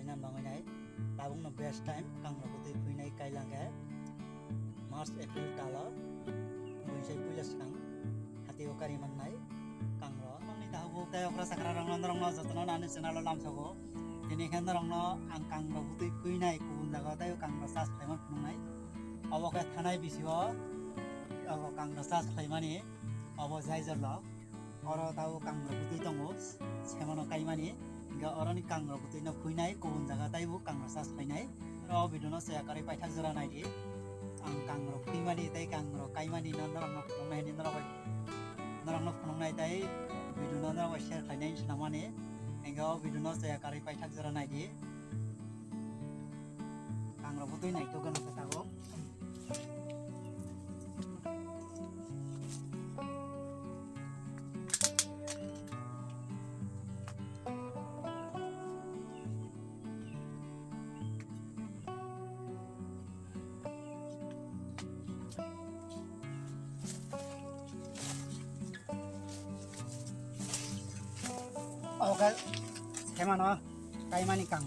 kainan bangunai tabung no best time kang no putih puinai kailangga March April talo buisai pulas kang hati okari mannai kang ro mani tahu tayo okra sakra rong no jotno nani senalo lamsago ini kan rong no ang kang no putih puinai kubun jaga tayo kang no sas lemon punai aboka thanai bisigo abo kang no sas khaimani abo jai jorlo oro tahu kang no putih tongo semono kaimani ga orani kang no putih no puinai kubun jaga tayo kang no sas khainai ro bidono se akari paithak jora nai di ang kang ro puimani tai kang ro kaimani no rong no punai ni norong no punai tai bidono no share khainai sinamani enga bidono se akari paithak jora nai di kang ro putih nai to gano tago oke kemana kaimani kang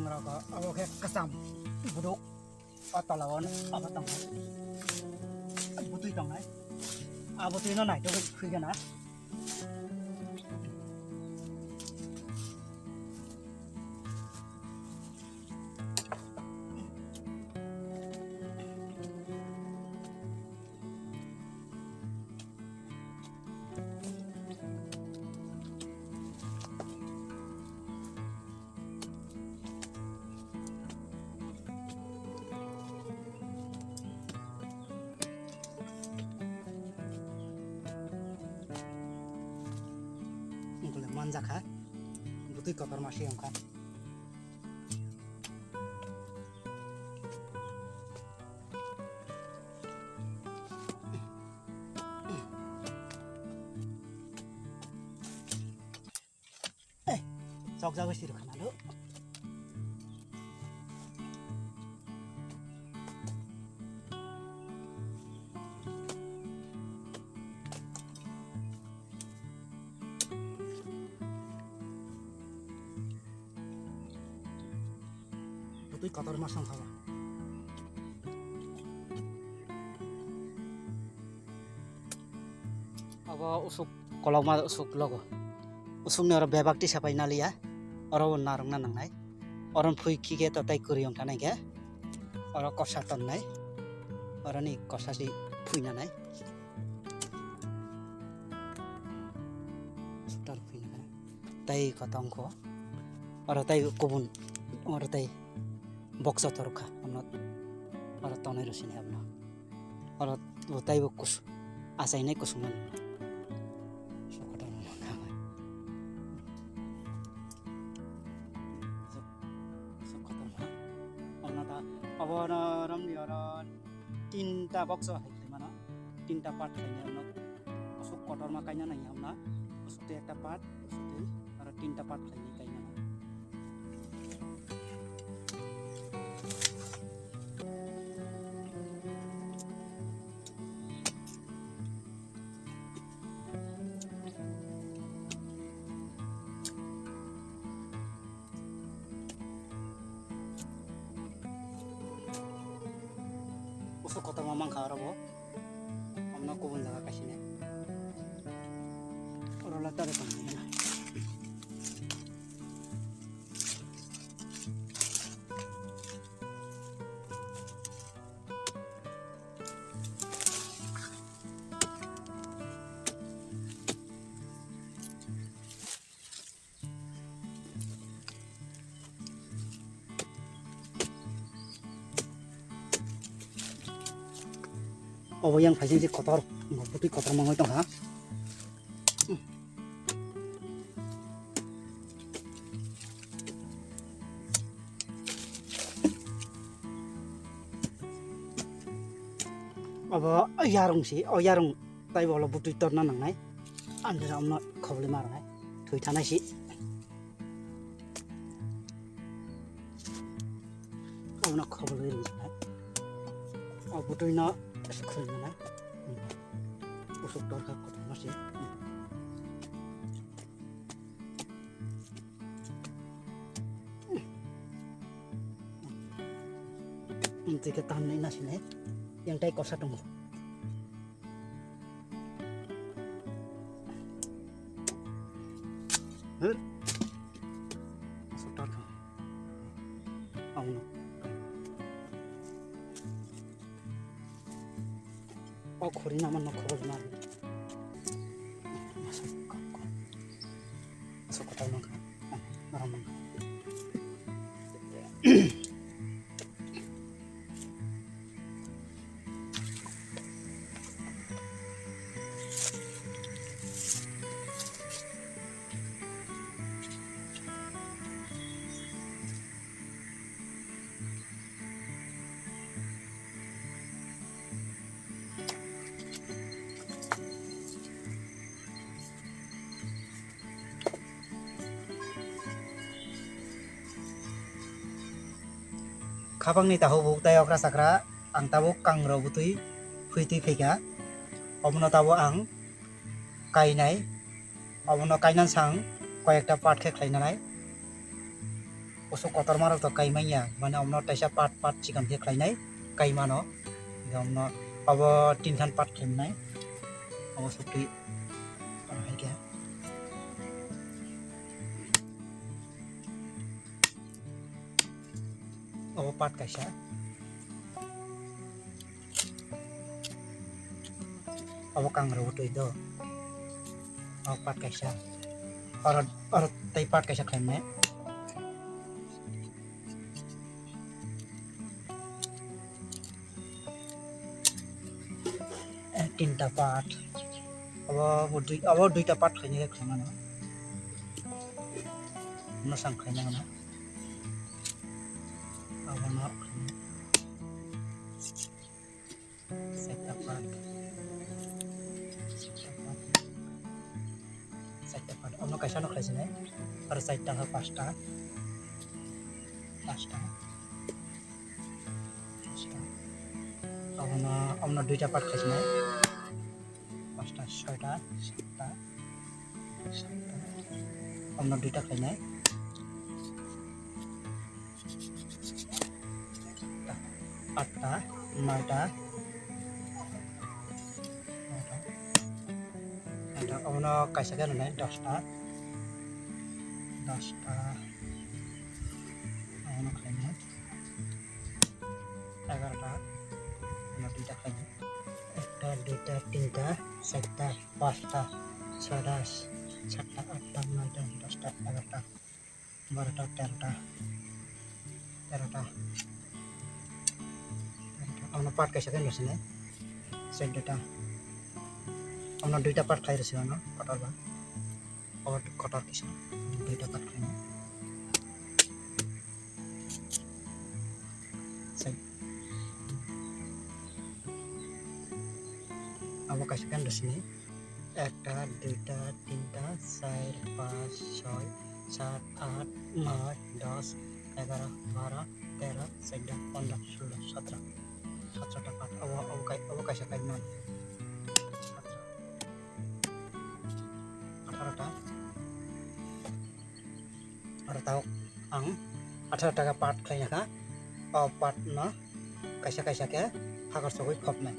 ro ko oke kasam buduk atau lawan apa tong butuh tong nai butuh no nai to kuigana manjaka butuh kotor masih yang kan sok jago sih kan lo butuh kotor masang kawa apa usuk kalau mau usuk logo usuknya orang bebak di siapa ini ya orang narung nanang nai orang pui kike tatai kuriong tanai ke orang kosaton nai orang ni kosasi pui nanai sudah pui nanai tai kotong ko orang tai kubun orang tai box terka orang tonai rusini abna orang tai bokus asa ini kusungan orang ni orang tinta box hai mana tinta part hai na usuk kotor makanya nai amna usuk te ekta part usuk te orang tinta part hai kaina usuk kotor mamang karo bo amna kubun jaga kasine oro lata re pang na oh yang pasti sih kotor nggak putih kotor mangga itu ha apa yarung sih yarung tai bola putih torna nang nai ande ramna khobli mar nai thui thanai sih amna khobli ri nai putih na sekolah mana? Usuk dorka kota masih. Untuk kita tahan nasi nih, yang tay kosa tunggu. Masuk tar. Awno. Oh, khori naman nak khobor na. Masuk kau. Masuk kotor nak. Maram. Kapang ni tahu buk tayo kra sakra ang tabo kang ro butui phuitui pheka omono tabo ang kainai omono kainan sang koyekta part khe khlainai oso kotor maro to kaimaiya mane omono taisa part chikan khe khlainai kaimano omono abo tinkan part khlainai obo sutui haike obo part kaisa obo kang ro butui do obo part kaisa or tai part kaisa khlainai tinta part abo duita part khaini khamana no sang khaina na abo na seta part ono kaisa no khaisine ar saita ha pasta abo na duita part khaisine pasta soita satta abo duita khainai atta noita ada abo kaisa kan nai 10ta abo khainai 11ta abo duita khainai 1 2 3 4 5 6 7 8 9 10 11 12 13 Amna part kaisa kan rasine sendeta amna duita part khai rase ano kotor ba or kotor kisa duita part khai sai abo kaisa kan rasine 1 2 3 4 5 6 7 8 9 10 11 12 13 14 15 16 17 17 part abo kaisa kan non 18ta atau ang 18 ka part khaina ka part na kaisa ke hagar sogoi khopnai